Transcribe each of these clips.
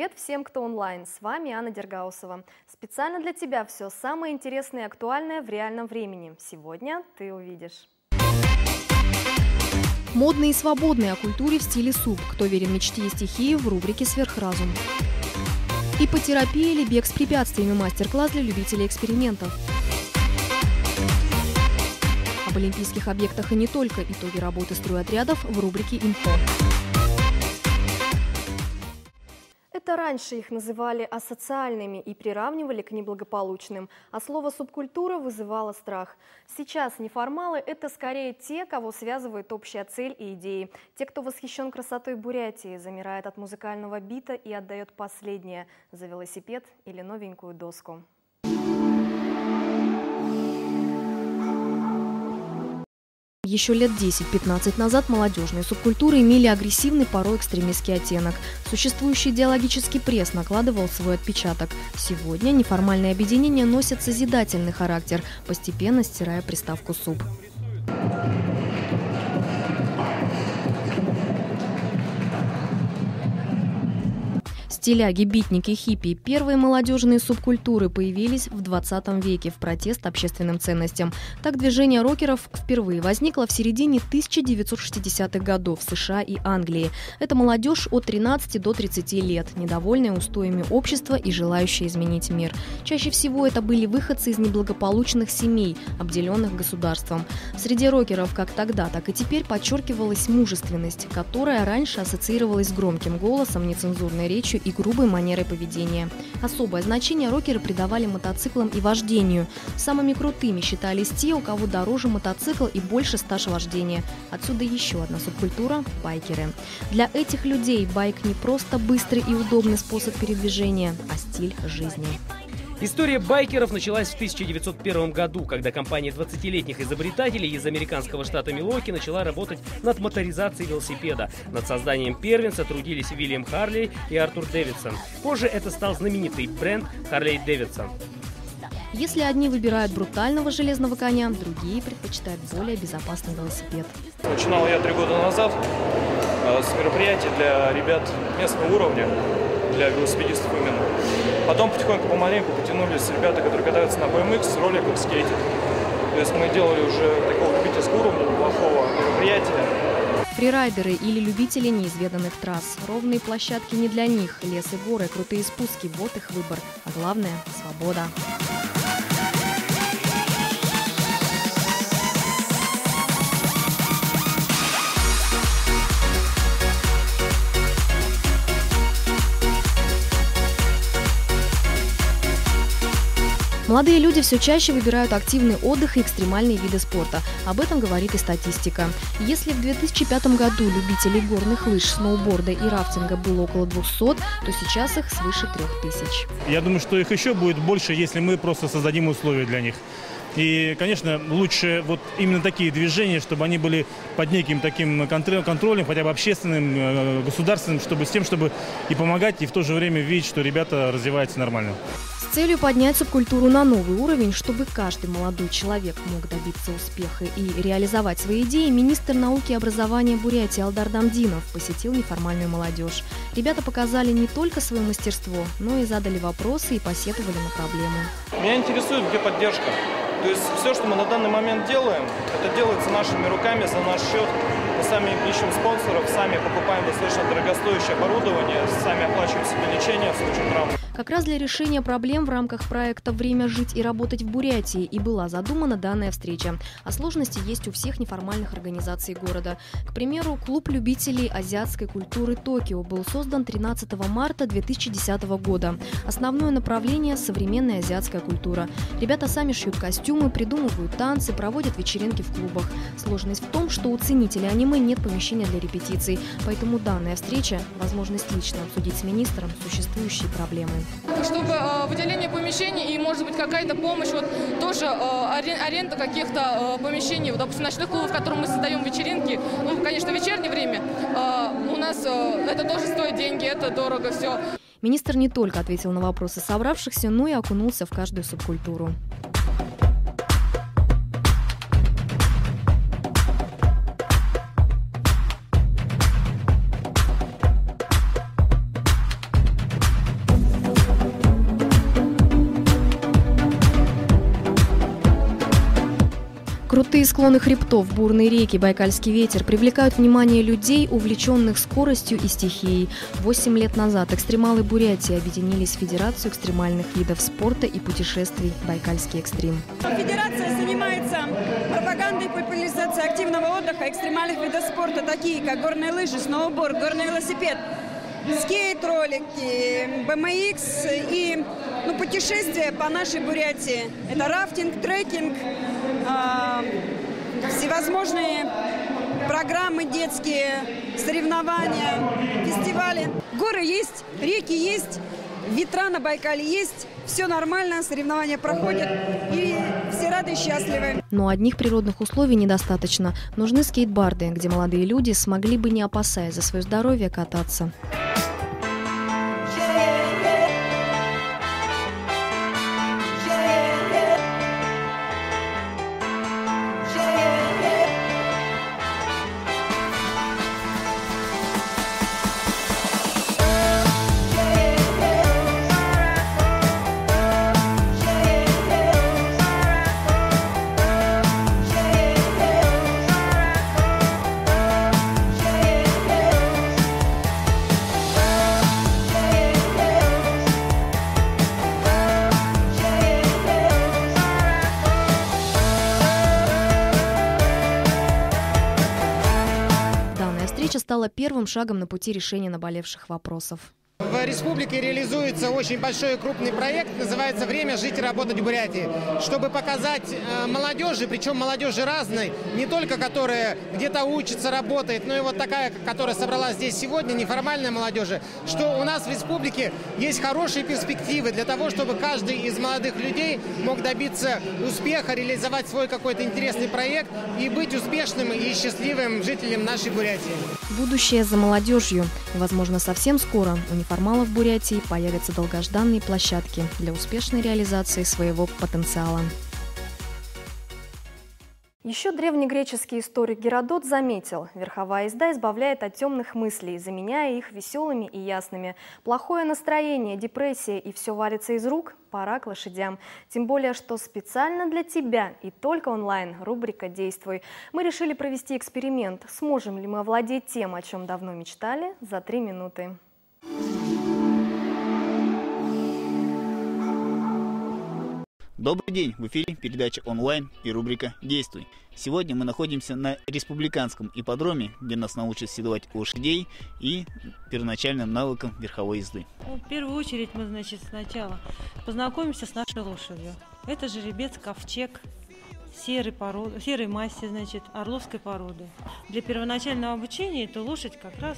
Привет всем, кто онлайн. С вами Анна Дергаусова. Специально для тебя все самое интересное и актуальное в реальном времени. Сегодня ты увидишь. Модный и свободный о культуре в стиле суп. Кто верен мечте и стихии в рубрике «Сверхразум». Ипотерапия или бег с препятствиями. Мастер-класс для любителей экспериментов. Об олимпийских объектах и не только. Итоги работы стройотрядов в рубрике «Инфо». Это раньше их называли асоциальными и приравнивали к неблагополучным, а слово «субкультура» вызывало страх. Сейчас неформалы – это скорее те, кого связывает общая цель и идеи. Те, кто восхищен красотой Бурятии, замирает от музыкального бита и отдает последнее – за велосипед или новенькую доску. Еще лет 10-15 назад молодежные субкультуры имели агрессивный, порой экстремистский оттенок. Существующий идеологический пресс накладывал свой отпечаток. Сегодня неформальные объединения носят созидательный характер, постепенно стирая приставку «суп». Стиляги, битники, хиппи – первые молодежные субкультуры появились в 20 веке в протест общественным ценностям. Так движение рокеров впервые возникло в середине 1960-х годов в США и Англии. Это молодежь от 13 до 30 лет, недовольная устоями общества и желающая изменить мир. Чаще всего это были выходцы из неблагополучных семей, обделенных государством. Среди рокеров как тогда, так и теперь подчеркивалась мужественность, которая раньше ассоциировалась с громким голосом, нецензурной речью и грубой манерой поведения. Особое значение рокеры придавали мотоциклам и вождению. Самыми крутыми считались те, у кого дороже мотоцикл и больше стаж вождения. Отсюда еще одна субкультура – байкеры. Для этих людей байк не просто быстрый и удобный способ передвижения, а стиль жизни. История байкеров началась в 1901 году, когда компания 20-летних изобретателей из американского штата Милуоки начала работать над моторизацией велосипеда. Над созданием первенца трудились Уильям Харлей и Артур Дэвидсон. Позже это стал знаменитый бренд Харлей Дэвидсон. Если одни выбирают брутального железного коня, другие предпочитают более безопасный велосипед. Начинал я 3 года назад с мероприятий для ребят местного уровня, для велосипедистов именно. Потом потихоньку, помаленьку потянулись ребята, которые катаются на BMX, роликах, скейте. То есть мы делали уже такого любительского уровня, неплохого мероприятия. Фрирайдеры или любители неизведанных трасс. Ровные площадки не для них. Лес и горы, крутые спуски – вот их выбор. А главное – свобода. Молодые люди все чаще выбирают активный отдых и экстремальные виды спорта. Об этом говорит и статистика. Если в 2005 году любителей горных лыж, сноуборда и рафтинга было около 200, то сейчас их свыше 3000. Я думаю, что их еще будет больше, если мы просто создадим условия для них. И, конечно, лучше вот именно такие движения, чтобы они были под неким таким контролем, хотя бы общественным, государственным, чтобы и помогать, и в то же время видеть, что ребята развиваются нормально. С целью поднять субкультуру на новый уровень, чтобы каждый молодой человек мог добиться успеха и реализовать свои идеи, министр науки и образования Бурятии Алдар Дамдинов посетил неформальную молодежь. Ребята показали не только свое мастерство, но и задали вопросы и посетовали на проблемы. Меня интересует, где поддержка. То есть все, что мы на данный момент делаем, это делается нашими руками, за наш счет. Мы сами ищем спонсоров, сами покупаем достаточно дорогостоящее оборудование, сами оплачиваем себе лечение в случае травм. Как раз для решения проблем в рамках проекта «Время жить и работать в Бурятии» и была задумана данная встреча. А сложности есть у всех неформальных организаций города. К примеру, клуб любителей азиатской культуры «Токио» был создан 13 марта 2010 года. Основное направление – современная азиатская культура. Ребята сами шьют костюмы, придумывают танцы, проводят вечеринки в клубах. Сложность в том, что у ценителей аниме нет помещения для репетиций, поэтому данная встреча – возможность лично обсудить с министром существующие проблемы. Чтобы выделение помещений и, может быть, какая-то помощь, вот тоже аренда каких-то помещений, вот, допустим, ночных клубов, в которых мы создаем вечеринки, ну, конечно, в вечернее время, у нас это тоже стоит деньги, это дорого все. Министр не только ответил на вопросы собравшихся, но и окунулся в каждую субкультуру. Крутые склоны хребтов, бурные реки, байкальский ветер привлекают внимание людей, увлеченных скоростью и стихией. 8 лет назад экстремалы Бурятии объединились в Федерацию экстремальных видов спорта и путешествий «Байкальский экстрим». Федерация занимается пропагандой и популяризацией активного отдыха, экстремальных видов спорта, такие как горные лыжи, сноуборд, горный велосипед, скейт-ролики, BMX и путешествия по нашей Бурятии. Это рафтинг, трекинг, всевозможные программы детские, соревнования, фестивали. Горы есть, реки есть, ветра на Байкале есть. Все нормально, соревнования проходят, и все рады и счастливы. Но одних природных условий недостаточно. Нужны скейтборды, где молодые люди смогли бы, не опасаясь за свое здоровье, кататься. Стала первым шагом на пути решения наболевших вопросов. В республике реализуется очень большой и крупный проект, называется «Время жить и работать в Бурятии», чтобы показать молодежи, причем молодежи разной, не только которая где-то учится, работает, но и вот такая, которая собралась здесь сегодня, неформальная молодежи, что у нас в республике есть хорошие перспективы для того, чтобы каждый из молодых людей мог добиться успеха, реализовать свой какой-то интересный проект и быть успешным и счастливым жителем нашей Бурятии. Будущее за молодежью. Возможно, совсем скоро у неформалов Бурятии появятся долгожданные площадки для успешной реализации своего потенциала. Еще древнегреческий историк Геродот заметил, верховая езда избавляет от темных мыслей, заменяя их веселыми и ясными. Плохое настроение, депрессия и все валится из рук – пора к лошадям. Тем более, что специально для тебя и только онлайн рубрика «Действуй». Мы решили провести эксперимент. Сможем ли мы овладеть тем, о чем давно мечтали, за 3 минуты. Добрый день! В эфире передача онлайн и рубрика «Действуй». Сегодня мы находимся на республиканском ипподроме, где нас научат седлать лошадей и первоначальным навыкам верховой езды. В первую очередь мы, сначала познакомимся с нашей лошадью. Это жеребец ковчег серой масти, орловской породы. Для первоначального обучения эта лошадь как раз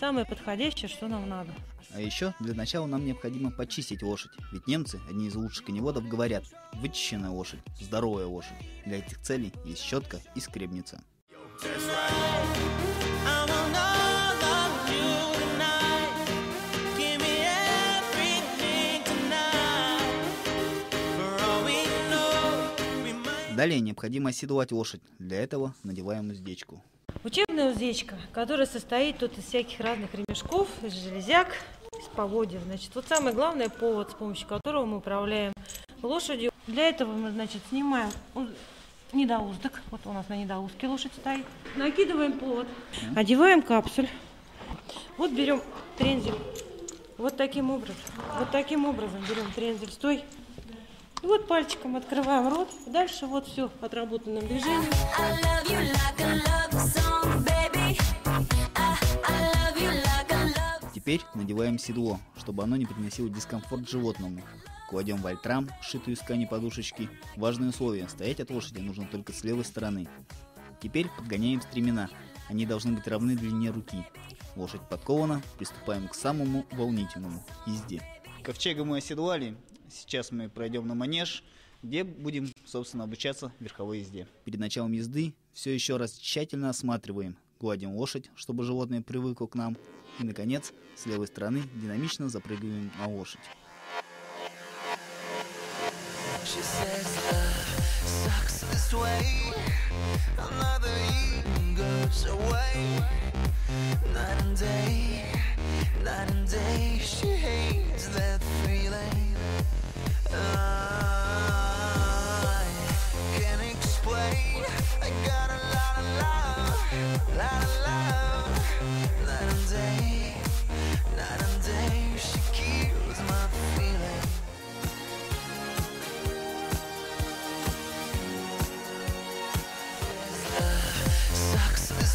самое подходящее, что нам надо. А еще для начала нам необходимо почистить лошадь, ведь немцы, одни из лучших коневодов, говорят: вычищенная лошадь, здоровая лошадь. Для этих целей есть щетка и скребница. Далее необходимо оседлать лошадь. Для этого надеваем уздечку. Учебная уздечка, которая состоит тут из всяких разных ремешков, из железяк, из поводьев. Вот самое главное — повод, с помощью которого мы управляем лошадью. Для этого мы, снимаем недоуздок. Вот у нас на недоуздке лошадь стоит. Накидываем повод, одеваем капсуль. Вот берем трензель. Вот таким образом берем трензель. Стой. И вот пальчиком открываем рот. Дальше вот все отработанным движением. Теперь надеваем седло, чтобы оно не приносило дискомфорт животному. Кладем вольтрам, сшитую из ткани подушечки. Важное условие – стоять от лошади нужно только с левой стороны. Теперь подгоняем стремена. Они должны быть равны длине руки. Лошадь подкована, приступаем к самому волнительному – езде. Ковчега мы оседлали. Сейчас мы пройдем на манеж, где будем, собственно, обучаться верховой езде. Перед началом езды все еще раз тщательно осматриваем. Гладим лошадь, чтобы животное привыкло к нам. И, наконец, с левой стороны динамично запрыгиваем на лошадь.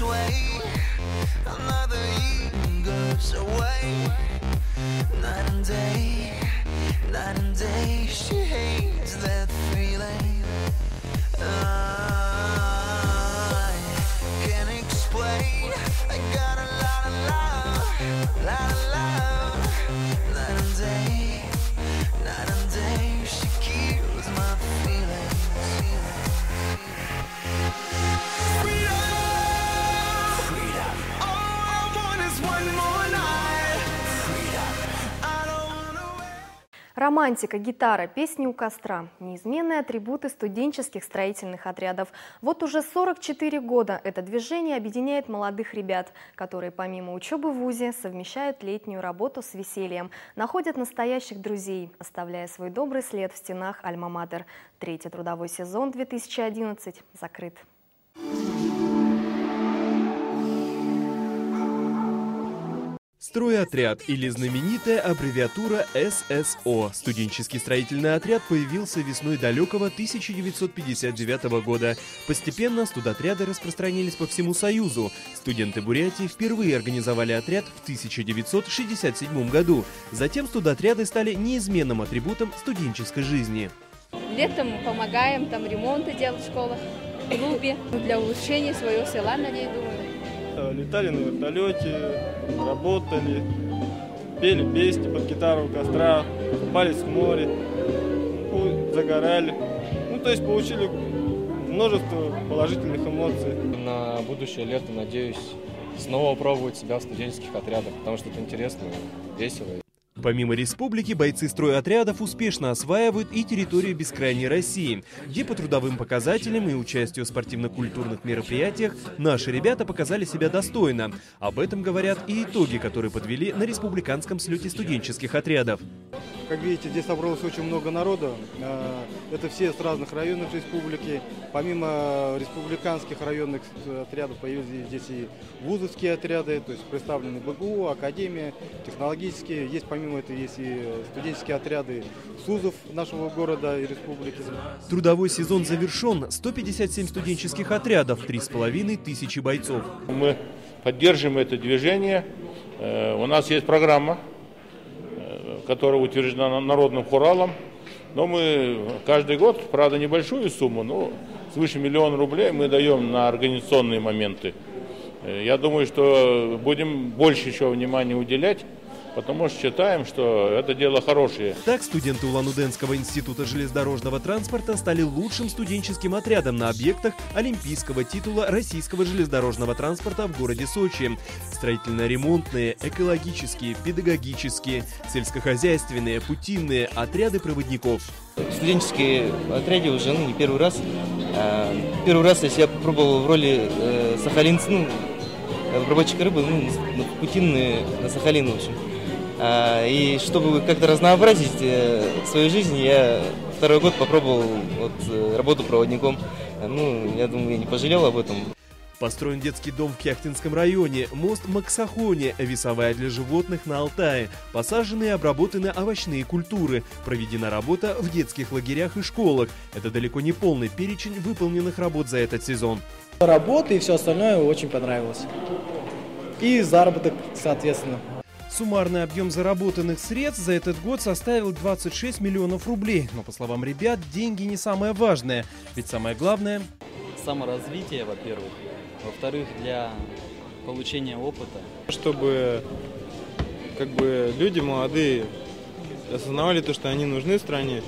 sway. Another evening goes away. Night and day, night and day. She hates that feeling. I can't explain. I got a lot of love, lot of love. Night and day, night and day. She kills my feelings. Freedom. All I want is one more night. Freedom. I don't wanna wait. Романтика, гитара, песни у костра – неизменные атрибуты студенческих строительных отрядов. Вот уже 44 года это движение объединяет молодых ребят, которые помимо учебы в вузе совмещают летнюю работу с весельем, находят настоящих друзей, оставляя свой добрый след в стенах Альма-Матер. Третий трудовой сезон 2011 закрыт. Стройотряд или знаменитая аббревиатура ССО. Студенческий строительный отряд появился весной далекого 1959 года. Постепенно студотряды распространились по всему Союзу. Студенты Бурятии впервые организовали отряд в 1967 году. Затем студотряды стали неизменным атрибутом студенческой жизни. Летом помогаем там ремонты делать в школах, в клубе, для улучшения своего села, надеюсь, думаю. Летали на вертолете, работали, пели песни под гитару у костра, купались в море, загорали. То есть получили множество положительных эмоций. На будущее лето надеюсь снова пробовать себя в студенческих отрядах, потому что это интересно, весело. Помимо республики, бойцы стройотрядов успешно осваивают и территорию бескрайней России, где по трудовым показателям и участию в спортивно-культурных мероприятиях наши ребята показали себя достойно. Об этом говорят и итоги, которые подвели на республиканском слете студенческих отрядов. Как видите, здесь собралось очень много народа. Это все с разных районов республики. Помимо республиканских районных отрядов появились здесь и вузовские отряды, то есть представлены БГУ, Академия, технологические. Есть помимо этого есть и студенческие отряды СУЗов нашего города и республики. Трудовой сезон завершен. 157 студенческих отрядов, 3500 бойцов. Мы поддерживаем это движение. У нас есть программа, которая утверждена народным хуралом. Но мы каждый год, правда, небольшую сумму, но свыше 1 000 000 рублей мы даем на организационные моменты. Я думаю, что будем больше еще внимания уделять, потому что считаем, что это дело хорошее. Так, студенты Улан-Удэнского института железнодорожного транспорта стали лучшим студенческим отрядом на объектах олимпийского титула российского железнодорожного транспорта в городе Сочи. Строительно-ремонтные, экологические, педагогические, сельскохозяйственные, путинные отряды проводников. В студенческие отряде уже не первый раз. Первый раз я себя попробовал в роли сахалинца, обработчика рыбы, путинные на Сахалин, в общем. И чтобы как-то разнообразить свою жизнь, я второй год попробовал работу проводником. Я думаю, я не пожалел об этом. Построен детский дом в Кяхтинском районе, мост Максахоне, весовая для животных на Алтае, посажены и обработаны овощные культуры, проведена работа в детских лагерях и школах. Это далеко не полный перечень выполненных работ за этот сезон. Работа и все остальное очень понравилось. И заработок, соответственно. Суммарный объем заработанных средств за этот год составил 26 миллионов рублей. Но, по словам ребят, деньги не самое важное. Ведь самое главное – саморазвитие, во-первых. Во-вторых, для получения опыта. Чтобы люди молодые осознавали то, что они нужны стране.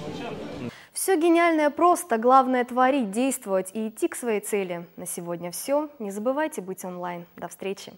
Все гениальное просто, главное творить, действовать и идти к своей цели. На сегодня все. Не забывайте быть онлайн. До встречи.